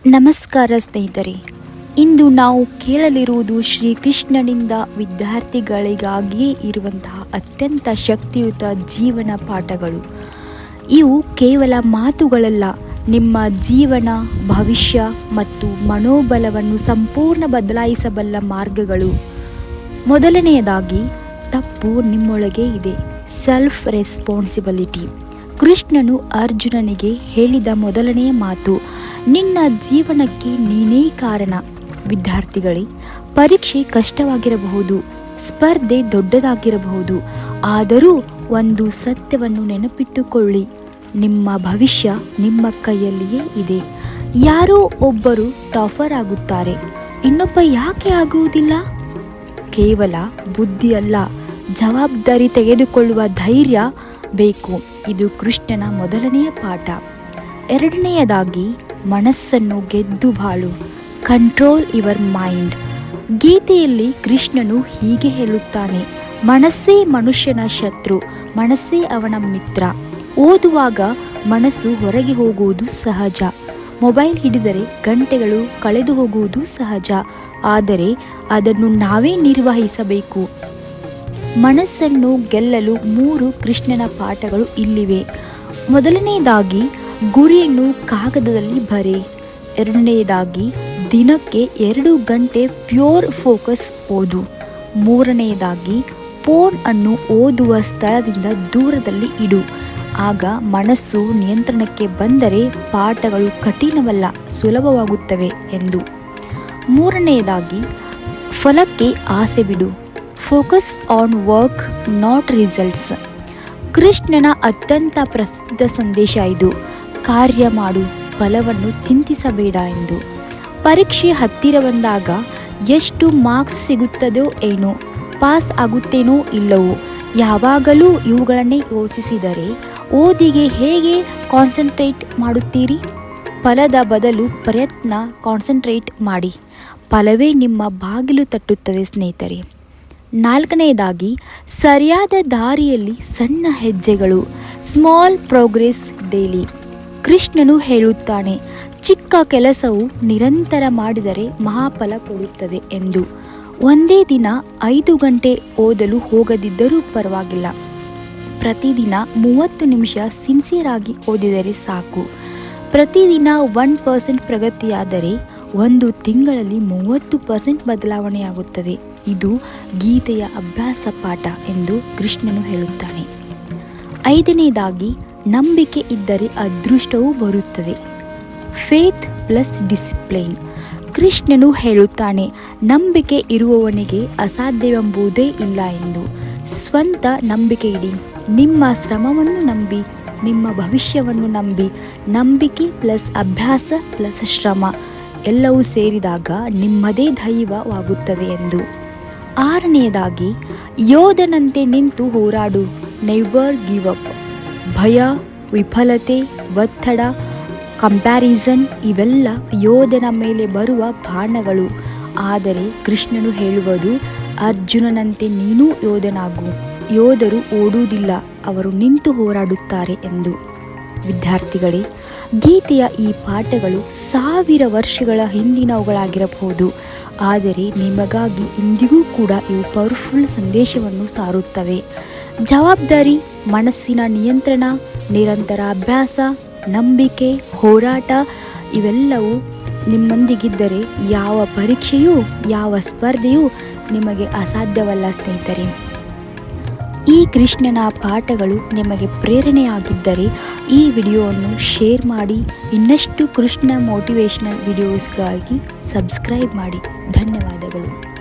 ನಮಸ್ಕಾರ ಸ್ನೇಹಿತರೆ, ಇಂದು ನಾವು ಕೇಳಲಿರುವುದು ಶ್ರೀಕೃಷ್ಣನಿಂದ ವಿದ್ಯಾರ್ಥಿಗಳಿಗಾಗಿಯೇ ಇರುವಂತಹ ಅತ್ಯಂತ ಶಕ್ತಿಯುತ ಜೀವನ ಪಾಠಗಳು. ಇವು ಕೇವಲ ಮಾತುಗಳಲ್ಲ, ನಿಮ್ಮ ಜೀವನ, ಭವಿಷ್ಯ ಮತ್ತು ಮನೋಬಲವನ್ನು ಸಂಪೂರ್ಣ ಬದಲಾಯಿಸಬಲ್ಲ ಮಾರ್ಗಗಳು. ಮೊದಲನೆಯದಾಗಿ, ತಪ್ಪು ನಿಮ್ಮೊಳಗೆ ಇದೆ. Self responsibility. ಕೃಷ್ಣನು ಅರ್ಜುನನಿಗೆ ಹೇಳಿದ ಮೊದಲನೆಯ ಮಾತು, ನಿನ್ನ ಜೀವನಕ್ಕೆ ನೀನೇ ಕಾರಣ. ವಿದ್ಯಾರ್ಥಿಗಳೇ, ಪರೀಕ್ಷೆ ಕಷ್ಟವಾಗಿರಬಹುದು, ಸ್ಪರ್ಧೆ ದೊಡ್ಡದಾಗಿರಬಹುದು, ಆದರೂ ಒಂದು ಸತ್ಯವನ್ನು ನೆನಪಿಟ್ಟುಕೊಳ್ಳಿ, ನಿಮ್ಮ ಭವಿಷ್ಯ ನಿಮ್ಮ ಕೈಯಲ್ಲಿಯೇ ಇದೆ. ಯಾರೋ ಒಬ್ಬರು ಟಾಪರ್ ಆಗುತ್ತಾರೆ, ಇನ್ನೊಬ್ಬ ಯಾಕೆ ಆಗುವುದಿಲ್ಲ? ಕೇವಲ ಬುದ್ಧಿ ಅಲ್ಲ, ಜವಾಬ್ದಾರಿ ತೆಗೆದುಕೊಳ್ಳುವ ಧೈರ್ಯ ಬೇಕು. ಇದು ಕೃಷ್ಣನ ಮೊದಲನೆಯ ಪಾಠ. ಎರಡನೆಯದಾಗಿ, ಮನಸ್ಸನ್ನು ಗೆದ್ದು ಬಾಳು. Control your mind. ಗೀತೆಯಲ್ಲಿ ಕೃಷ್ಣನು ಹೀಗೆ ಹೇಳುತ್ತಾನೆ, ಮನಸ್ಸೇ ಮನುಷ್ಯನ ಶತ್ರು, ಮನಸ್ಸೇ ಅವನ ಮಿತ್ರ. ಓದುವಾಗ ಮನಸ್ಸು ಹೊರಗೆ ಹೋಗುವುದು ಸಹಜ, ಮೊಬೈಲ್ ಹಿಡಿದರೆ ಗಂಟೆಗಳು ಕಳೆದು ಹೋಗುವುದು ಸಹಜ, ಆದರೆ ಅದನ್ನು ನಾವೇ ನಿರ್ವಹಿಸಬೇಕು. ಮನಸ್ಸನ್ನು ಗೆಲ್ಲಲು 3 ಕೃಷ್ಣನ ಪಾಠಗಳು ಇಲ್ಲಿವೆ. ಮೊದಲನೆಯದಾಗಿ, ಗುರಿಯನ್ನು ಕಾಗದದಲ್ಲಿ ಬರೆ. ಎರಡನೆಯದಾಗಿ, ದಿನಕ್ಕೆ 2 ಗಂಟೆ ಪ್ಯೂರ್ ಫೋಕಸ್ ಓದು. ಮೂರನೆಯದಾಗಿ, ಫೋನ್ ಅನ್ನು ಓದುವ ಸ್ಥಳದಿಂದ ದೂರದಲ್ಲಿ ಇಡು. ಆಗ ಮನಸ್ಸು ನಿಯಂತ್ರಣಕ್ಕೆ ಬಂದರೆ ಪಾಠಗಳು ಕಠಿಣವಲ್ಲ, ಸುಲಭವಾಗುತ್ತವೆ ಎಂದು. ಮೂರನೆಯದಾಗಿ, ಫಲಕ್ಕೆ ಆಸೆ ಬಿಡು. Focus on work, not results. ಕೃಷ್ಣನ ಅತ್ಯಂತ ಪ್ರಸಿದ್ಧ ಸಂದೇಶ ಇದು. ಕಾರ್ಯ ಮಾಡು, ಫಲವನ್ನು ಚಿಂತಿಸಬೇಡ ಎಂದು. ಪರೀಕ್ಷೆ ಹತ್ತಿರ ಬಂದಾಗ ಎಷ್ಟು ಮಾರ್ಕ್ಸ್ ಸಿಗುತ್ತದೋ ಏನೋ, ಪಾಸ್ ಆಗುತ್ತೇನೋ ಇಲ್ಲವೋ, ಯಾವಾಗಲೂ ಇವುಗಳನ್ನೇ ಯೋಚಿಸಿದರೆ ಓದಿಗೆ ಹೇಗೆ ಕಾನ್ಸಂಟ್ರೇಟ್ ಮಾಡುತ್ತೀರಿ? ಫಲದ ಬದಲು ಪ್ರಯತ್ನ ಕಾನ್ಸಂಟ್ರೇಟ್ ಮಾಡಿ, ಫಲವೇ ನಿಮ್ಮ ಬಾಗಿಲು ತಟ್ಟುತ್ತದೆ ಸ್ನೇಹಿತರೆ. ನಾಲ್ಕನೆಯದಾಗಿ, ಸರಿಯಾದ ದಾರಿಯಲ್ಲಿ ಸಣ್ಣ ಹೆಜ್ಜೆಗಳು. Small progress daily. ಕೃಷ್ಣನು ಹೇಳುತ್ತಾನೆ, ಚಿಕ್ಕ ಕೆಲಸವು ನಿರಂತರ ಮಾಡಿದರೆ ಮಹಾಫಲ ಕೊಡುತ್ತದೆ ಎಂದು. ಒಂದೇ ದಿನ 5 ಗಂಟೆ ಓದಲು ಹೋಗದಿದ್ದರೂ ಪರವಾಗಿಲ್ಲ, ಪ್ರತಿದಿನ 30 ನಿಮಿಷ ಸಿನ್ಸಿಯರ್ ಆಗಿ ಓದಿದರೆ ಸಾಕು. ಪ್ರತಿದಿನ 1% ಪ್ರಗತಿಯಾದರೆ 1 ತಿಂಗಳಲ್ಲಿ 30% ಬದಲಾವಣೆಯಾಗುತ್ತದೆ. ಇದು ಗೀತೆಯ ಅಭ್ಯಾಸ ಪಾಠ ಎಂದು ಕೃಷ್ಣನು ಹೇಳುತ್ತಾನೆ. ಐದನೆಯದಾಗಿ, ನಂಬಿಕೆ ಇದ್ದರೆ ಅದೃಷ್ಟವೂ ಬರುತ್ತದೆ. Faith plus discipline. ಕೃಷ್ಣನು ಹೇಳುತ್ತಾನೆ, ನಂಬಿಕೆ ಇರುವವನಿಗೆ ಅಸಾಧ್ಯವೆಂಬುದೇ ಇಲ್ಲ ಎಂದು. ಸ್ವಂತ ನಂಬಿಕೆ ಇಡಿ, ನಿಮ್ಮ ಶ್ರಮವನ್ನು ನಂಬಿ, ನಿಮ್ಮ ಭವಿಷ್ಯವನ್ನು ನಂಬಿ. ನಂಬಿಕೆ ಪ್ಲಸ್ ಅಭ್ಯಾಸ ಪ್ಲಸ್ ಶ್ರಮ ಎಲ್ಲವೂ ಸೇರಿದಾಗ ನಿಮ್ಮದೇ ದೈವವಾಗುತ್ತದೆ ಎಂದು. ಆರನೆಯದಾಗಿ, ಯೋಧನಂತೆ ನಿಂತು ಹೋರಾಡು. Never give up. ಭಯ, ವಿಫಲತೆ, ಒತ್ತಡ, ಕಂಪ್ಯಾರಿಸನ್ ಇವೆಲ್ಲ ಯೋಧನ ಮೇಲೆ ಬರುವ ಬಾಣಗಳು. ಆದರೆ ಕೃಷ್ಣನು ಹೇಳುವುದು, ಅರ್ಜುನನಂತೆ ನೀನೂ ಯೋಧನಾಗು. ಯೋಧರು ಓಡುವುದಿಲ್ಲ, ಅವರು ನಿಂತು ಹೋರಾಡುತ್ತಾರೆ ಎಂದು. ವಿದ್ಯಾರ್ಥಿಗಳೇ, ಗೀತೆಯ ಈ ಪಾಠಗಳು 1000 ವರ್ಷಗಳ ಹಿಂದಿನವುಗಳಾಗಿರಬಹುದು, ಆದರೆ ನಿಮಗಾಗಿ ಇಂದಿಗೂ ಕೂಡ ಇವು ಪವರ್ಫುಲ್ ಸಂದೇಶವನ್ನು ಸಾರುತ್ತವೆ. ಜವಾಬ್ದಾರಿ, ಮನಸ್ಸಿನ ನಿಯಂತ್ರಣ, ನಿರಂತರ ಅಭ್ಯಾಸ, ನಂಬಿಕೆ, ಹೋರಾಟ ಇವೆಲ್ಲವೂ ನಿಮ್ಮೊಂದಿಗಿದ್ದರೆ ಯಾವ ಪರೀಕ್ಷೆಯೂ ಯಾವ ಸ್ಪರ್ಧೆಯೂ ನಿಮಗೆ ಅಸಾಧ್ಯವಲ್ಲ ಸ್ನೇಹಿತರೆ. ಈ ಕೃಷ್ಣನ ಪಾಠಗಳು ನಿಮಗೆ ಪ್ರೇರಣೆಯಾಗಿದ್ದರೆ ಈ ವಿಡಿಯೋವನ್ನು ಶೇರ್ ಮಾಡಿ. ಇನ್ನಷ್ಟು ಕೃಷ್ಣ ಮೋಟಿವೇಶನಲ್ ವಿಡಿಯೋಸ್ಗಾಗಿ ಸಬ್ಸ್ಕ್ರೈಬ್ ಮಾಡಿ. ಧನ್ಯವಾದಗಳು.